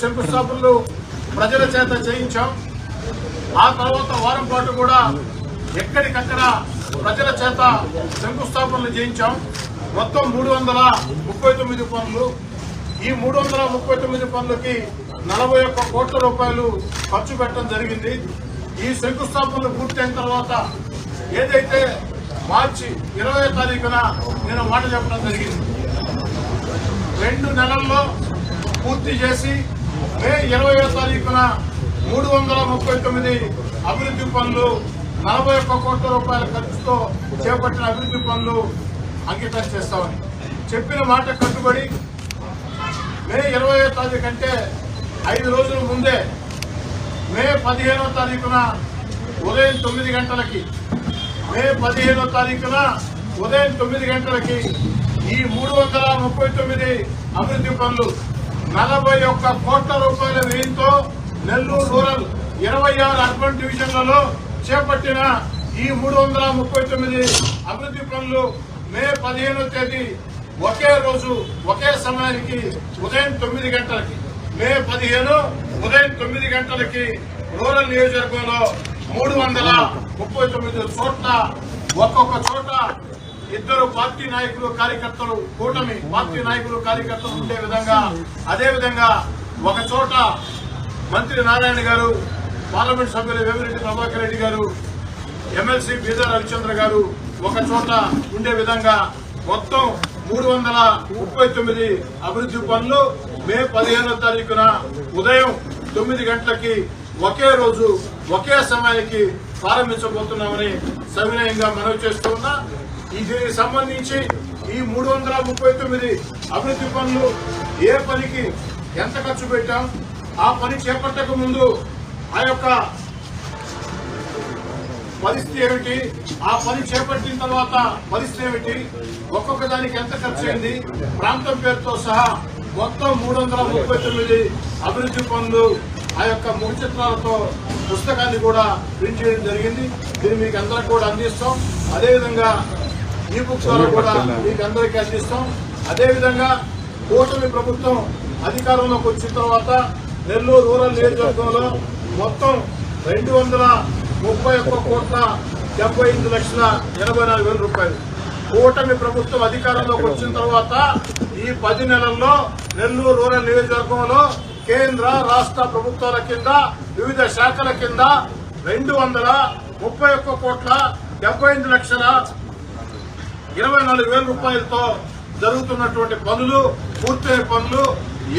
శంకుస్థాపనలు ప్రజల చేత చేయించాం. ఆ తర్వాత వారం పాటు కూడా ఎక్కడికక్కడ ప్రజల చేత శంకుస్థాపనలు చేయించాం. మొత్తం 339 పనులు. ఈ 339 పనులకి 41 కోట్ల రూపాయలు ఖర్చు పెట్టడం జరిగింది. ఈ శంకుస్థాపనలు పూర్తయిన తర్వాత ఏదైతే మార్చి 20వ తారీఖున నేను మాట చెప్పడం జరిగింది, 2 నెలల్లో పూర్తి చేసి మే 20వ తారీఖున 339 అభివృద్ధి పనులు 41 కోట్ల రూపాయల ఖర్చుతో చేపట్టిన అభివృద్ధి పనులు అంకితం చేస్తామని చెప్పిన మాట కట్టుబడి మే 20వ తారీఖు అంటే 5 రోజుల ముందే మే 15వ తారీఖున ఉదయం 9 గంటలకి ఉదయం 9 గంటలకి ఈ 339 అభివృద్ధి పనులు 41 కోట్ల రూపాయల వ్యయంతో నెల్లూరు రూరల్ 26 అర్బన్ డివిజన్లలో చేపట్టిన ఈ 339 అభివృద్ధి పనులు మే 15వ తేదీ ఒకే రోజు ఒకే సమయానికి ఉదయం 9 గంటలకి మే 15 ఉదయం 9 గంటలకి రూరల్ నియోజకవర్గంలో 339 చోట్ల ఒక్కొక్క చోట ఇద్దరు పార్టీ నాయకులు కార్యకర్తలు, కూటమి పార్టీ నాయకులు కార్యకర్తలు ఉండే విధంగా, అదేవిధంగా ఒక చోట మంత్రి నారాయణ గారు, పార్లమెంట్ సభ్యులు వేమిరెడ్డి ప్రభాకర్ రెడ్డి గారు, ఎమ్మెల్సీ బీదా రవిచంద్ర గారు ఒక చోట ఉండే విధంగా మొత్తం 339 అభివృద్ధి పనులు మే 15వ తారీఖున ఉదయం 9 గంటలకి ఒకే రోజు ఒకే సమయానికి ప్రారంభించబోతున్నామని సవినయంగా మనవి చేస్తూ ఉన్నా. దీనికి సంబంధించి ఈ 339 అభివృద్ధి పనులు ఏ పనికి ఎంత ఖర్చు పెట్టాం, ఆ పని చేపట్టక ముందు ఆ యొక్క పరిస్థితి ఏమిటి, ఆ పని చేపట్టిన తర్వాత పరిస్థితి ఏమిటి, ఒక్కొక్క దానికి ఎంత ఖర్చు అయింది, ప్రాంతం పేరుతో సహా మొత్తం 339 అభివృద్ధి పనులు ఆ యొక్క ముఖ చిత్రాలతో పుస్తకాన్ని కూడా ప్రింట్ చేయడం జరిగింది. దీన్ని మీకు అందరికి కూడా అందిస్తాం. అదేవిధంగా ఈ బుక్ ద్వారా కూడా మీకు అందరికీ అందిస్తాం. అదేవిధంగా కూటమి ప్రభుత్వం అధికారంలోకి వచ్చిన తర్వాత నెల్లూరు రూరల్ నియోజకవర్గంలో మొత్తం 231 కోట్ల 75,84,000 రూపాయలు కూటమి ప్రభుత్వం అధికారంలోకి వచ్చిన తర్వాత ఈ 10 నెలల్లో నెల్లూరు రూరల్ నియోజకవర్గంలో కేంద్ర రాష్ట్ర ప్రభుత్వాల కింద వివిధ శాఖల కింద 231 కోట్ల 75,24,000 రూపాయలతో జరుగుతున్నటువంటి పనులు, పూర్తయిన పనులు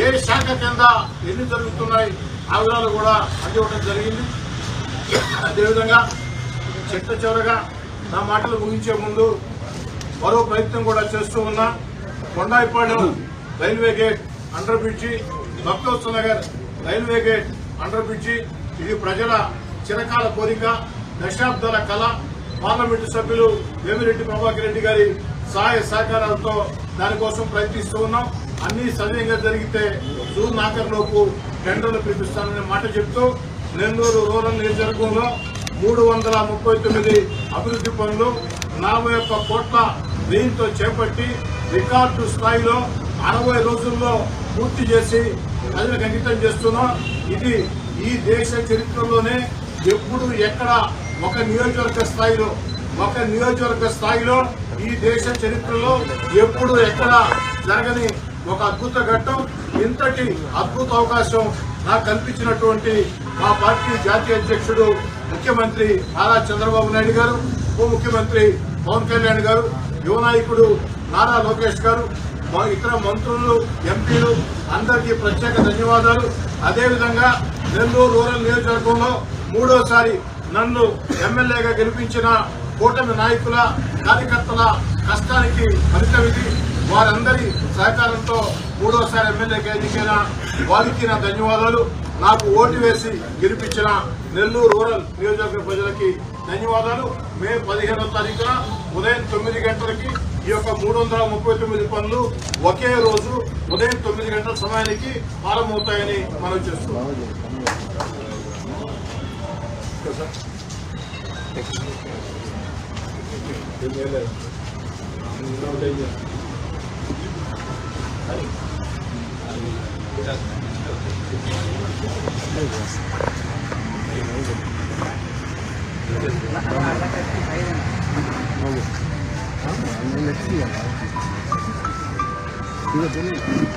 ఏ శాఖ కింద ఎన్ని జరుగుతున్నాయి ఆ వివరాలు కూడా అందివ్వడం జరిగింది. అదేవిధంగా చివరగా నా మాటలు ముగించే ముందు మరో ప్రయత్నం కూడా చేస్తూ ఉన్నా. Kondayipadu railway gate under bridge, Bhaktavatsala Nagar railway gate under bridge, ఇది ప్రజల చిరకాల కోరిక, దశాబ్దాల కళ. పార్లమెంటు సభ్యులు వేమిరెడ్డి ప్రభాకర్ రెడ్డి గారి సహాయ సహకారాలతో దానికోసం ప్రయత్నిస్తూ ఉన్నాం. అన్ని సవ్యంగా జరిగితే జూన్ ఆఖరులోపు టెండర్లు పిలిపిస్తానని మాట చెప్తూ నెల్లూరు రూరల్ నియోజకవర్గంలో 339 అభివృద్ధి పనులు 41 కోట్ల వ్యయంతో చేపట్టి రికార్డు స్థాయిలో 60 రోజుల్లో పూర్తి చేసి ప్రజలకు అంకితం చేస్తున్నాం. ఇది ఈ దేశ చరిత్రలోనే ఎప్పుడు ఎక్కడ ఒక నియోజకవర్గ స్థాయిలో ఈ దేశ చరిత్రలో ఎప్పుడు ఎక్కడ జరగని ఒక అద్భుత ఘట్టం. ఇంతటి అద్భుత అవకాశం నాకు కల్పించినటువంటి మా పార్టీ జాతీయ అధ్యక్షుడు ముఖ్యమంత్రి నారా చంద్రబాబు నాయుడు గారు, ఉప ముఖ్యమంత్రి పవన్ కళ్యాణ్ గారు, యువ నాయకుడు నారా లోకేష్ గారు, ఇతర మంత్రులు, ఎంపీలు అందరికీ ప్రత్యేక ధన్యవాదాలు. అదేవిధంగా నెల్లూరు రూరల్ నియోజకవర్గంలో 3వసారి నన్ను ఎమ్మెల్యేగా గెలిపించిన కూటమి నాయకుల, కార్యకర్తల కష్టానికి ఫలితం ఇది. వారందరి సహకారంతో 3వసారి ఎమ్మెల్యేగా ఎన్నికైన వారికి నా ధన్యవాదాలు. నాకు ఓటు వేసి గెలిపించిన నెల్లూరు రూరల్ నియోజకవర్గ ప్రజలకి ధన్యవాదాలు. మే 15వ తారీఖున ఉదయం 9 గంటలకి ఈ యొక్క 339 పనులు ఒకే రోజు ఉదయం 9 గంటల సమయానికి ప్రారంభమవుతాయని మనం చేస్తున్నాం.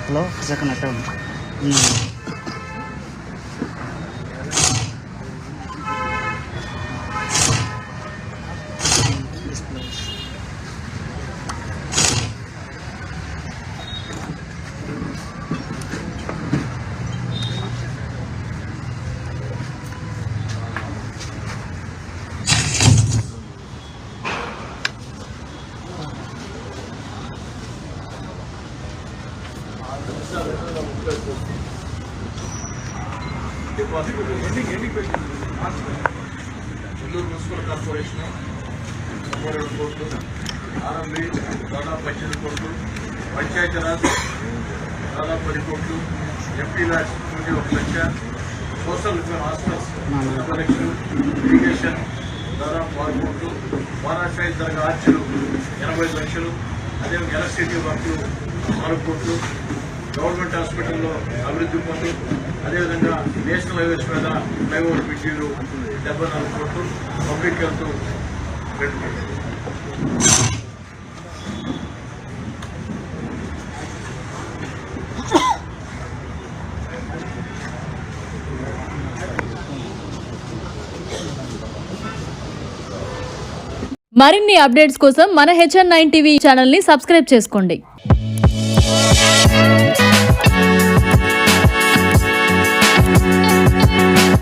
Hello second attempt Nellore municipal corporation 32 కోట్లు, ఆర్ఎంబి దాదాపు 18 కోట్లు, పంచాయతీరాజ్ దాదాపు 10 కోట్లు, ఎంపీ ల్యాడ్స్ 1 లక్ష, సోషల్ వెల్ఫేర్ హాస్టల్స్ 1 లక్షలు, ఇరిగేషన్ దాదాపు 6 కోట్లు, వారాషాయి దర్గా ఆర్చీలు 85 లక్షలు, అదేవిధంగా ఎలక్ట్రిసిటీ వర్క్లు 4 కోట్లు, గవర్నమెంట్ హాస్పిటల్లో అభివృద్ధి పనులు, అదేవిధంగా నేషనల్ హైవేస్ మీద ఫ్లైఓవర్ బ్రిడ్జీలు 74 కోట్లు, పబ్లిక్ హెల్త్ 2 కోట్లు. మరిన్ని అప్డేట్స్ కోసం మన HN9 టీవీ ఛానల్ ని సబ్స్క్రైబ్ చేసుకోండి.